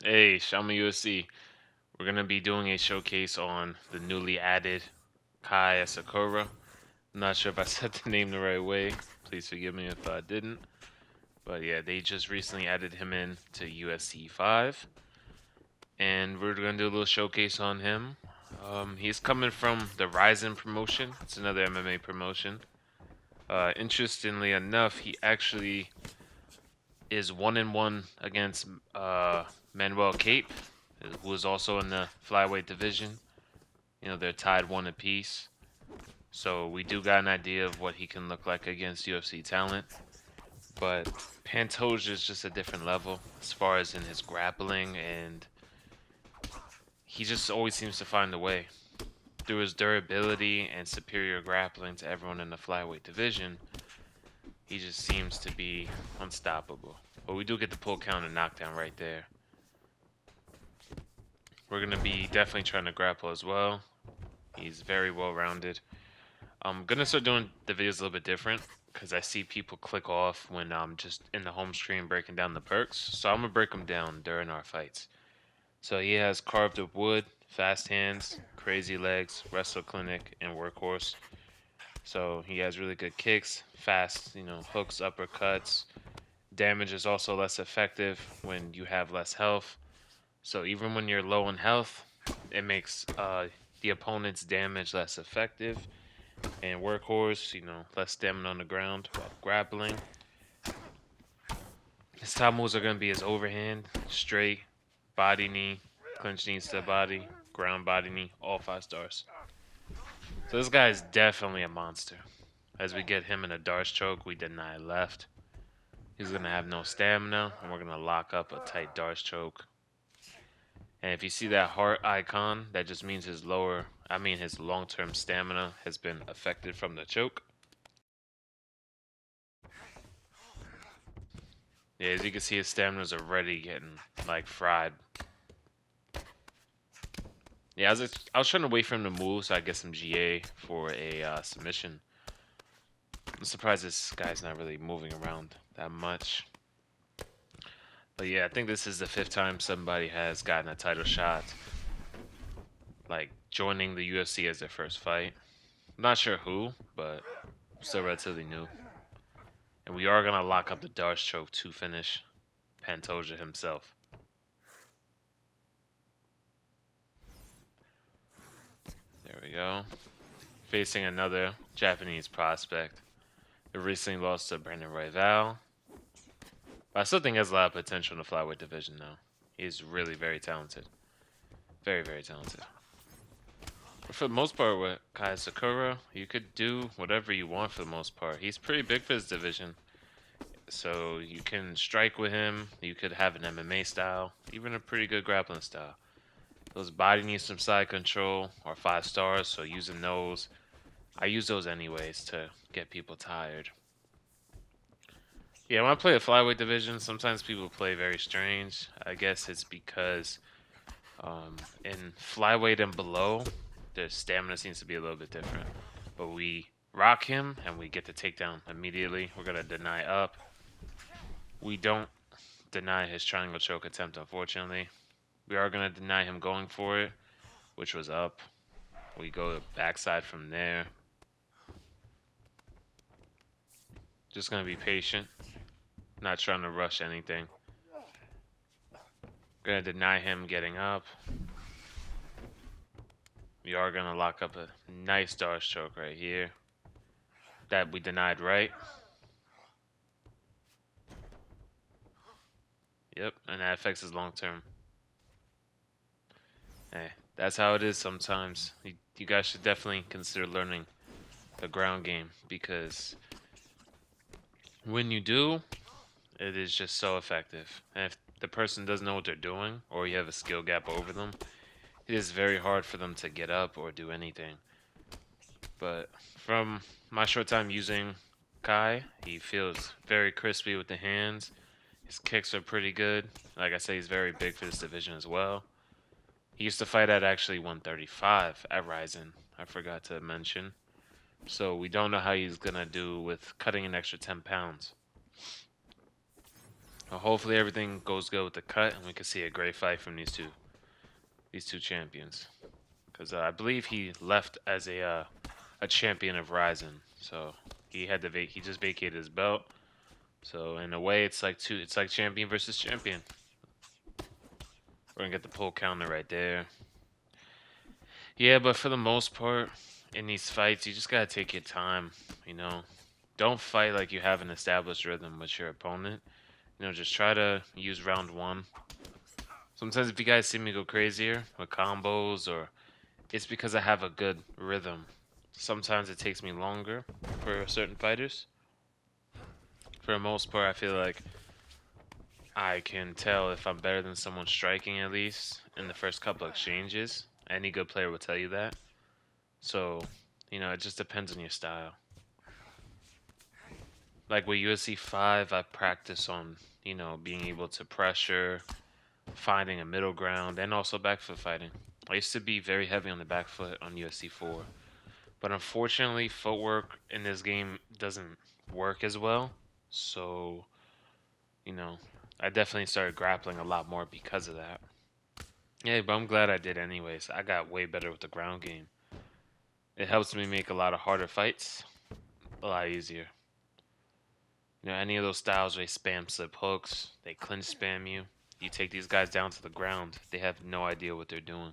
Hey, Shama UFC. We're gonna be doing a showcase on the newly added Kai Asakura. I'm not sure if I said the name the right way. Please forgive me if I didn't. But yeah, they just recently added him in to UFC 5, and we're gonna do a little showcase on him. He's coming from the Ryzen promotion. It's another MMA promotion. Interestingly enough, he actually is 1-1 against Manuel Cape, who is also in the flyweight division. They're tied one apiece. So we do got an idea of what he can look like against UFC talent. But Pantoja is just a different level as far as in his grappling, and he just always seems to find a way. Through his durability and superior grappling to everyone in the flyweight division, he just seems to be unstoppable. But we do get the pull count and knockdown right there. We're going to be definitely trying to grapple as well. He's very well rounded. I'm gonna start doing the videos a little bit different because I see people click off when I'm just in the home screen breaking down the perks. So I'm gonna break them down during our fights. So he has carved up wood, fast hands, crazy legs, wrestle clinic, and workhorse. So he has really good kicks, fast, hooks, uppercuts. Damage is also less effective when you have less health. So even when you're low in health, it makes the opponent's damage less effective. And workhorse, less stamina on the ground while grappling. His top moves are going to be his overhand, straight, body knee, clinch knee to body, ground body knee, all 5 stars. So this guy is definitely a monster. As we get him in a Darce choke, we deny left. He's going to have no stamina, and we're going to lock up a tight Darce choke. And if you see that heart icon, that just means his his long-term stamina has been affected from the choke. Yeah, as you can see, his stamina's already getting, like, fried. Yeah, I was trying to wait for him to move so I get some GA for a submission. I'm surprised this guy's not really moving around that much. But yeah, I think this is the 5th time somebody has gotten a title shot, like, joining the UFC as their first fight. I'm not sure who, but still relatively new. And we are going to lock up the Darce choke to finish Pantoja himself. There we go. Facing another Japanese prospect. He recently lost to Brandon Royval. But I still think he has a lot of potential in the flyweight division now. He's really very talented. Very, very talented. But for the most part, with Kai Sakura, you could do whatever you want for the most part. He's pretty big for his division. So you can strike with him. You could have an MMA style, even a pretty good grappling style. Those body needs some side control or 5 stars, so using those, I use those anyways to get people tired. Yeah, when I play the flyweight division, sometimes people play very strange. I guess it's because in flyweight and below, the stamina seems to be a little bit different. But we rock him and we get the takedown immediately. We're going to deny up. We don't deny his triangle choke attempt, unfortunately. We are going to deny him going for it, which was up. We go backside from there. Just going to be patient. Not trying to rush anything. Gonna deny him getting up. We are gonna lock up a nice Darce choke right here. That we denied, right? Yep, and that affects his long term. Hey, that's how it is sometimes. You guys should definitely consider learning the ground game because when you do, it is just so effective. And if the person doesn't know what they're doing or you have a skill gap over them, it is very hard for them to get up or do anything. But from my short time using Kai, he feels very crispy with the hands. His kicks are pretty good. Like I say, he's very big for this division as well. He used to fight at actually 135 at Ryzen. I forgot to mention. So we don't know how he's going to do with cutting an extra 10 pounds. Well, hopefully everything goes good with the cut, and we can see a great fight from these two champions. Because I believe he left as a champion of Ryzen, so he had to he just vacated his belt. So in a way, it's like champion versus champion. We're gonna get the pull counter right there. Yeah, but for the most part, in these fights, you just gotta take your time. You know, don't fight like you have an established rhythm with your opponent. You know, just try to use round one. Sometimes if you guys see me go crazier with combos, or it's because I have a good rhythm. Sometimes it takes me longer for certain fighters. For the most part, I feel like I can tell if I'm better than someone striking at least in the first couple exchanges. Any good player will tell you that. So, you know, it just depends on your style. Like with UFC 5, I practice on, you know, being able to pressure, finding a middle ground, and also back foot fighting. I used to be very heavy on the back foot on UFC 4. But unfortunately, footwork in this game doesn't work as well. So, you know, I definitely started grappling a lot more because of that. Yeah, but I'm glad I did anyways. I got way better with the ground game. It helps me make a lot of harder fights a lot easier. You know, any of those styles where they spam slip hooks, they clinch spam you. You take these guys down to the ground, they have no idea what they're doing.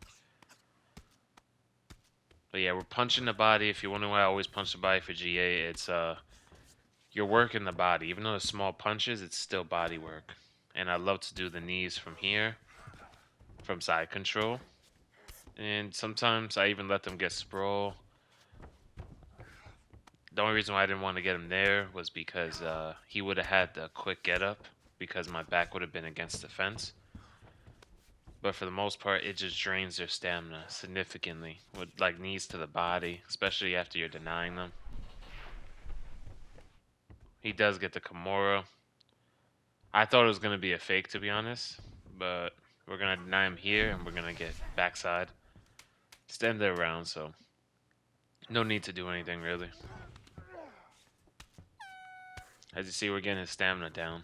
But yeah, we're punching the body. If you're wondering why I always punch the body for GA, it's you're working the body. Even though it's small punches, it's still body work. And I love to do the knees from here, from side control. And sometimes I even let them get sprawl. The only reason why I didn't want to get him there was because he would have had the quick get up because my back would have been against the fence. But for the most part, it just drains their stamina significantly with like knees to the body, especially after you're denying them. He does get the Kimura. I thought it was going to be a fake, to be honest, but we're going to deny him here and we're going to get backside. Stand there around, so no need to do anything really. As you see, we're getting his stamina down.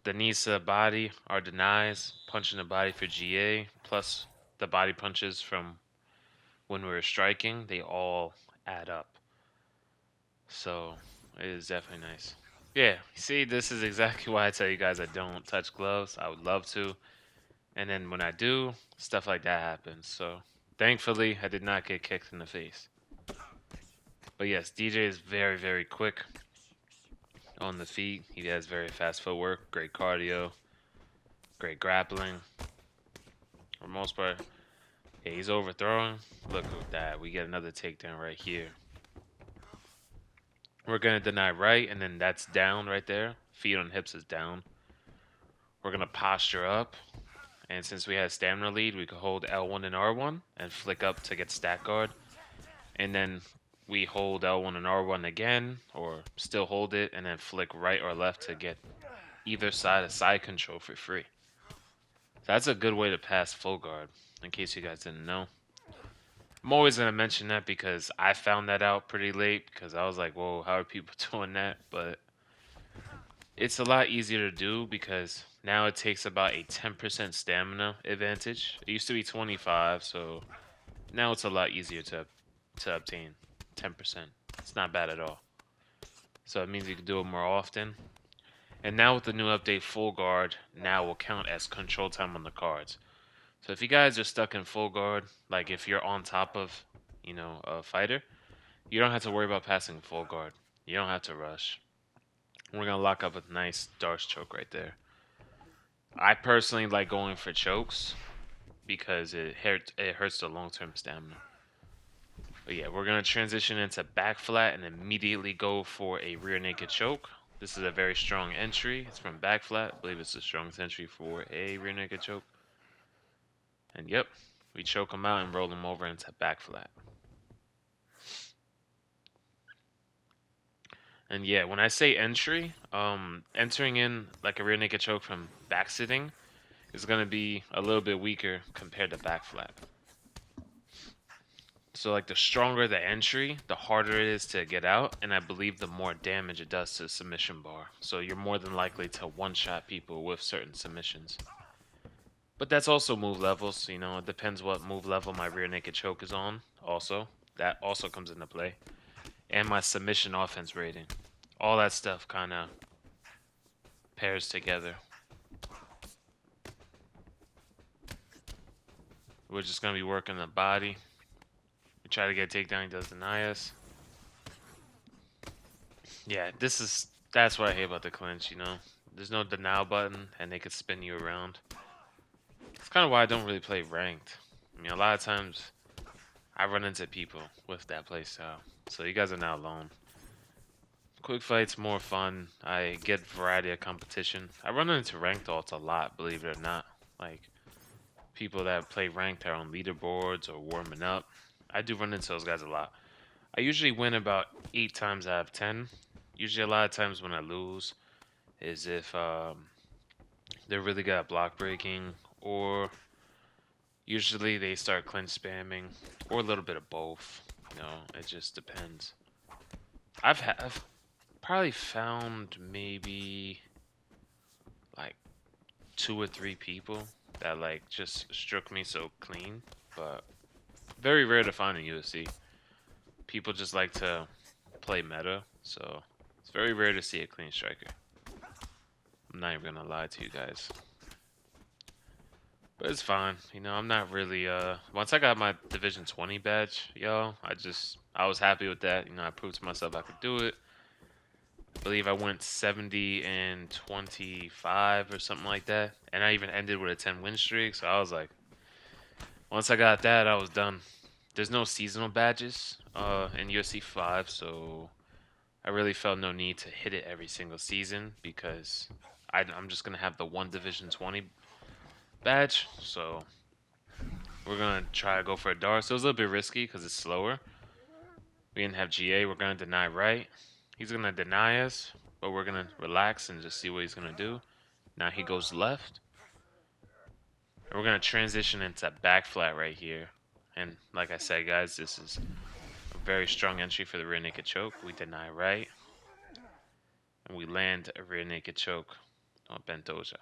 The knees to the body are denies, punching the body for GA, plus the body punches from when we were striking, they all add up. So it is definitely nice. Yeah, see, this is exactly why I tell you guys I don't touch gloves. I would love to. And then when I do, stuff like that happens. So thankfully, I did not get kicked in the face. But yes, DJ is very, very quick on the feet. He has very fast footwork, great cardio, great grappling. For the most part, yeah, he's overthrowing. Look at that. We get another takedown right here. We're going to deny right, and then that's down right there. Feet on hips is down. We're going to posture up. And since we had stamina lead, we could hold L1 and R1 and flick up to get stack guard. And then we hold L1 and R1 again, or still hold it, and then flick right or left to get either side of side control for free. That's a good way to pass full guard, in case you guys didn't know. I'm always going to mention that because I found that out pretty late because I was like, whoa, how are people doing that? But it's a lot easier to do because now it takes about a 10% stamina advantage. It used to be 25, so now it's a lot easier to obtain 10%. It's not bad at all. So it means you can do it more often. And now with the new update, full guard now will count as control time on the cards. So if you guys are stuck in full guard, like if you're on top of, you know, a fighter, you don't have to worry about passing full guard. You don't have to rush. We're gonna lock up a nice Darce choke right there. I personally like going for chokes because it hurts the long-term stamina. But yeah, we're gonna transition into back flat and immediately go for a rear naked choke. This is a very strong entry. It's from back flat. I believe it's the strongest entry for a rear naked choke. And yep, we choke him out and roll him over into back flat. And yeah, when I say entry, entering in like a rear naked choke from back sitting is going to be a little bit weaker compared to back flat. So like the stronger the entry, the harder it is to get out, and I believe the more damage it does to the submission bar. So you're more than likely to one-shot people with certain submissions. But that's also move levels, you know, it depends what move level my rear naked choke is on also. That also comes into play. And my submission offense rating. All that stuff kind of pairs together. We're just going to be working the body. We try to get a takedown, he does deny us. Yeah, that's what I hate about the clinch, you know. There's no denial button, and they could spin you around. It's kind of why I don't really play ranked. I mean, a lot of times I run into people with that playstyle. So you guys are not alone. Quick fights more fun. I get variety of competition. I run into ranked alts a lot, believe it or not. Like people that play ranked are on leaderboards or warming up. I do run into those guys a lot. I usually win about 8 times out of 10. Usually a lot of times when I lose is if they're really good at block breaking, or usually they start clinch spamming, or a little bit of both. You know, it just depends. I've probably found maybe like 2 or 3 people that like just struck me so clean, but very rare to find in UFC. People just like to play meta, so it's very rare to see a clean striker. I'm not even gonna lie to you guys. But it's fine. You know, I'm not really once I got my Division 20 badge, yo, I was happy with that. You know, I proved to myself I could do it. I believe I went 70 and 25 or something like that. And I even ended with a 10 win streak, so I was like, once I got that, I was done. There's no seasonal badges in UFC 5, so I really felt no need to hit it every single season because I'm just gonna have the one Division 20 badge. So we're gonna try to go for a dart. So it was a little bit risky because it's slower. We didn't have GA. We're gonna deny right. He's gonna deny us, but we're gonna relax and just see what he's gonna do. Now he goes left. And we're gonna transition into back flat right here. And like I said, guys, this is a very strong entry for the rear naked choke. We deny right. And we land a rear naked choke on Pantoja.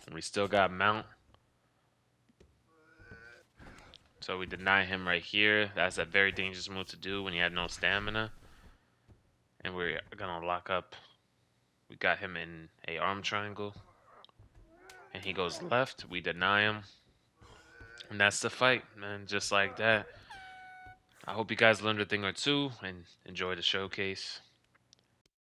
And we still got mount. So we deny him right here. That's a very dangerous move to do when you have no stamina. And we're gonna lock up. We got him in a arm triangle. And he goes left. We deny him. And that's the fight, man. Just like that. I hope you guys learned a thing or two and enjoy the showcase.